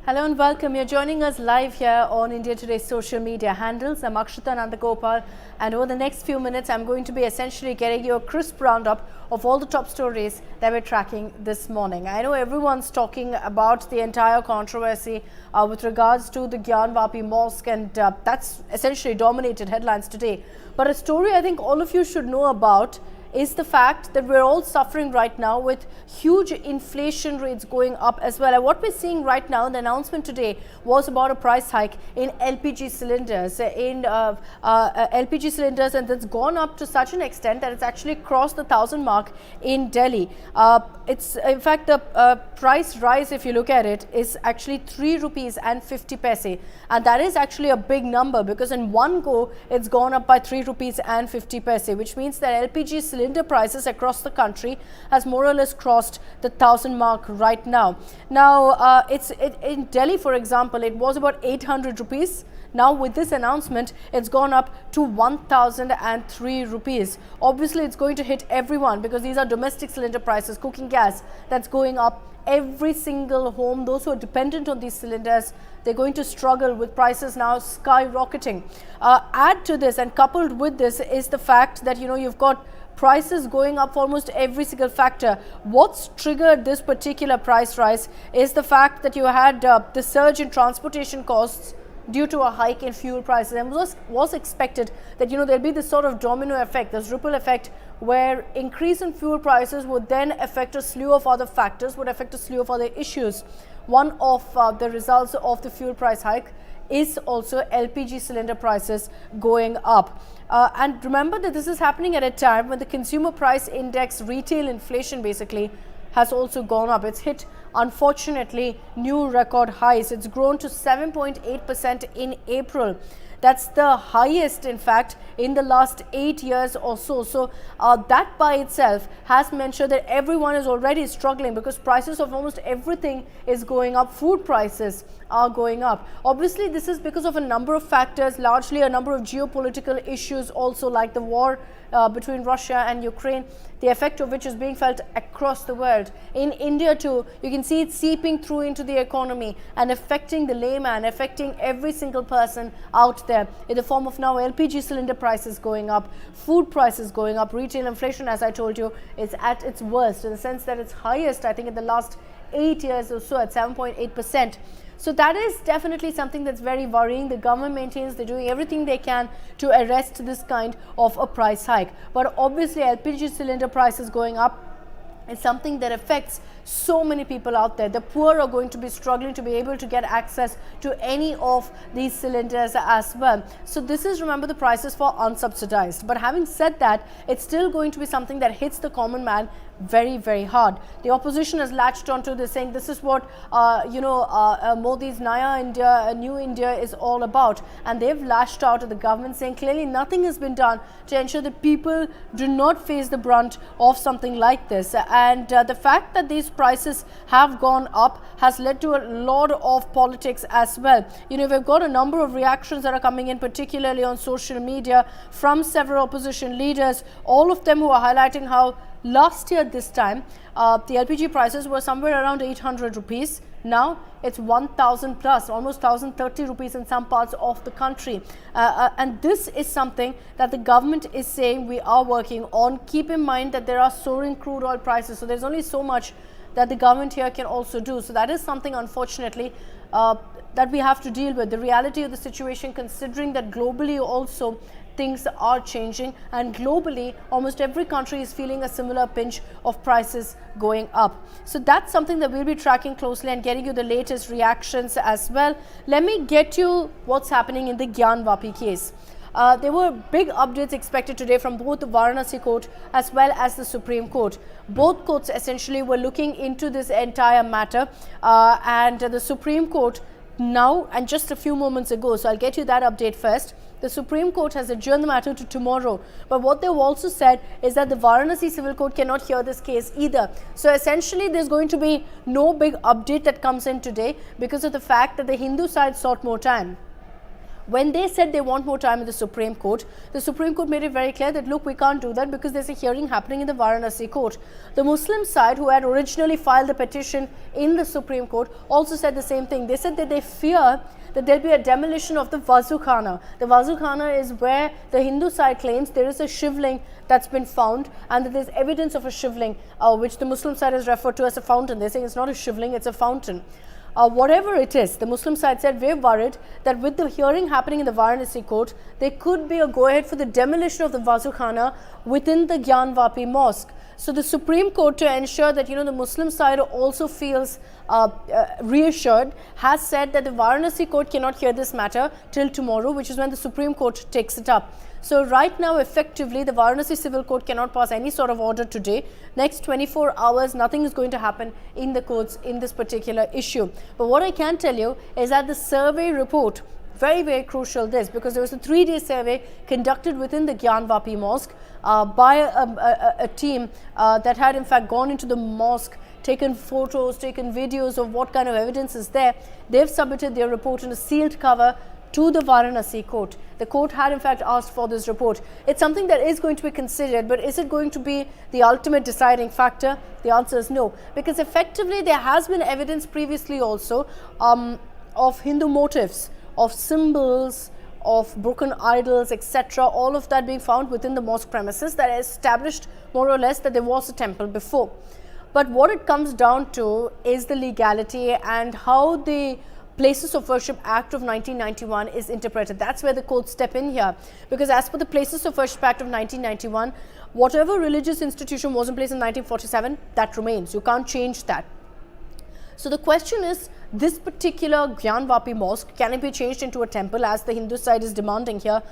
Hello and welcome. You're joining us live here on India Today's social media handles. I'm Akshita Nandagopal, and over the next few minutes, I'm going to be essentially getting you a crisp roundup of all the top stories that we're tracking this morning. I know everyone's talking about the entire controversy with regards to the Gyanvapi mosque, and that's essentially dominated headlines today. But a story I think all of you should know about is the fact that we're all suffering right now with huge inflation rates going up as well. And what we're seeing right now, the announcement today was about a price hike in LPG cylinders, LPG cylinders, and that's gone up to such an extent that it's actually crossed the 1,000 mark in Delhi. It's in fact the price rise, if you look at it, is actually 3 rupees and 50 paise, and that is actually a big number because in one go it's gone up by 3 rupees and 50 paise, which means that LPG cylinder prices across the country has more or less crossed the 1,000 mark right now. Now, in Delhi, for example, it was about 800 rupees. Now, with this announcement, it's gone up to 1,003 rupees. Obviously, it's going to hit everyone because these are domestic cylinder prices, cooking gas that's going up. Every single home, those who are dependent on these cylinders, they're going to struggle with prices now skyrocketing. Add to this and coupled with this is the fact that, you've got prices going up for almost every single factor. What's triggered this particular price rise is the fact that you had the surge in transportation costs due to a hike in fuel prices, and was expected that there'll be this sort of domino effect, this ripple effect, where increase in fuel prices would then affect a slew of other factors, would affect a slew of other issues. One of the results of the fuel price hike is also LPG cylinder prices going up. And remember that this is happening at a time when the consumer price index, retail inflation basically, has also gone up. It's hit, unfortunately, new record highs. It's grown to 7.8% in April. That's the highest, in fact, in the last 8 years or so. So that by itself has meant sure that everyone is already struggling because prices of almost everything is going up. Food prices are going up. Obviously, this is because of a number of factors, largely a number of geopolitical issues also, like the war between Russia and Ukraine, the effect of which is being felt across the world. In India too, you can see it seeping through into the economy and affecting the layman, affecting every single person out there in the form of now LPG cylinder prices going up, food prices going up, retail inflation, as I told you, is at its worst in the sense that it's highest, I think, in the last 8 years or so at 7.8%. So that is definitely something that's very worrying. The government maintains they're doing everything they can to arrest this kind of a price hike. But obviously LPG cylinder prices going up is something that affects so many people out there. The poor are going to be struggling to be able to get access to any of these cylinders as well. So this is, remember, the prices for unsubsidized. But having said that, it's still going to be something that hits the common man very, very hard. The opposition has latched onto this, saying this is what Modi's Naya India, New India is all about, and they've lashed out at the government, saying clearly nothing has been done to ensure that people do not face the brunt of something like this. And the fact that these prices have gone up has led to a lot of politics as well. We've got a number of reactions that are coming in, particularly on social media, from several opposition leaders, all of them who are highlighting how last year this time the LPG prices were somewhere around 800 rupees. Now it's 1,000 plus, almost 1,030 rupees in some parts of the country. And this is something that the government is saying we are working on. Keep in mind that there are soaring crude oil prices, so there's only so much that the government here can also do. So that is something, unfortunately, that we have to deal with. The reality of the situation, considering that globally also things are changing, and globally almost every country is feeling a similar pinch of prices going up. So that's something that we'll be tracking closely and getting you the latest reactions as well. Let me get you what's happening in the Gyanvapi case. There were big updates expected today from both the Varanasi court as well as the Supreme Court. Both courts essentially were looking into this entire matter, and the Supreme Court now, and just a few moments ago, so I'll get you that update first, the Supreme Court has adjourned the matter to tomorrow. But what they've also said is that the Varanasi Civil Court cannot hear this case either. So essentially there's going to be no big update that comes in today because of the fact that the Hindu side sought more time. When they said they want more time in the Supreme Court made it very clear that, look, we can't do that because there's a hearing happening in the Varanasi court. The Muslim side, who had originally filed the petition in the Supreme Court, also said the same thing. They said that they fear that there'll be a demolition of the Wazu Khana. The Wazu Khana is where the Hindu side claims there is a shivling that's been found, and that there's evidence of a shivling, which the Muslim side has referred to as a fountain. They're saying it's not a shivling, it's a fountain. Whatever it is, the Muslim side said, we're worried that with the hearing happening in the Varanasi court, there could be a go-ahead for the demolition of the Wazu Khana within the Gyanvapi mosque. So the Supreme Court, to ensure that the Muslim side also feels reassured, has said that the Varanasi court cannot hear this matter till tomorrow, which is when the Supreme Court takes it up. So right now, effectively, the Varanasi Civil Court cannot pass any sort of order today. Next 24 hours, nothing is going to happen in the courts in this particular issue. But what I can tell you is that the survey report, very, very crucial this, because there was a 3-day survey conducted within the Gyanvapi mosque by a team that had in fact gone into the mosque, taken photos, taken videos of what kind of evidence is there. They've submitted their report in a sealed cover to the Varanasi court. The court had in fact asked for this report. It's something that is going to be considered, but is it going to be the ultimate deciding factor? The answer is no, because effectively there has been evidence previously also of Hindu motifs, of symbols, of broken idols, etc., all of that being found within the mosque premises that established more or less that there was a temple before. But what it comes down to is the legality and how the Places of Worship Act of 1991 is interpreted. That's where the courts step in here, because as per the Places of Worship Act of 1991, whatever religious institution was in place in 1947, that remains. You can't change that. So the question is, this particular Gyanvapi mosque, can it be changed into a temple as the Hindu side is demanding here?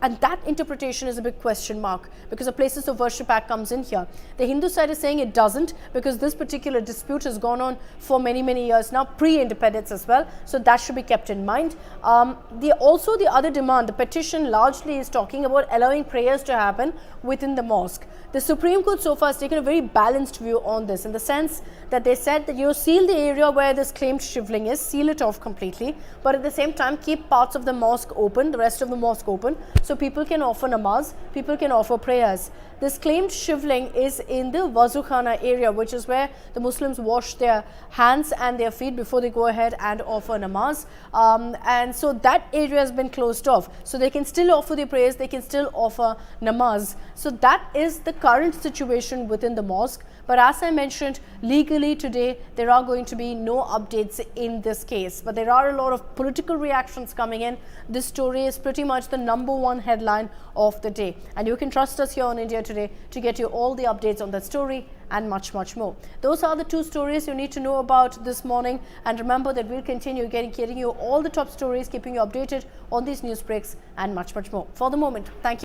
And that interpretation is a big question mark, because the Places of Worship Act comes in here. The Hindu side is saying it doesn't, because this particular dispute has gone on for many, many years now, pre-independence as well. So that should be kept in mind. Also the other demand, the petition largely is talking about allowing prayers to happen within the mosque. The Supreme Court so far has taken a very balanced view on this, in the sense that they said that seal the area where this claimed shivling is, seal it off completely, but at the same time keep parts of the mosque open, the rest of the mosque open, so people can offer namaz, people can offer prayers. This claimed shivling is in the Wazu Khana area, which is where the Muslims wash their hands and their feet before they go ahead and offer namaz. And so that area has been closed off. So they can still offer their prayers, they can still offer namaz. So that is the current situation within the mosque. But as I mentioned, legally today, there are going to be no updates in this case. But there are a lot of political reactions coming in. This story is pretty much the #1 headline of the day. And you can trust us here on India Today to get you all the updates on that story and much, much more. Those are the 2 stories you need to know about this morning. And remember that we'll continue getting you all the top stories, keeping you updated on these news breaks and much, much more. For the moment, thank you.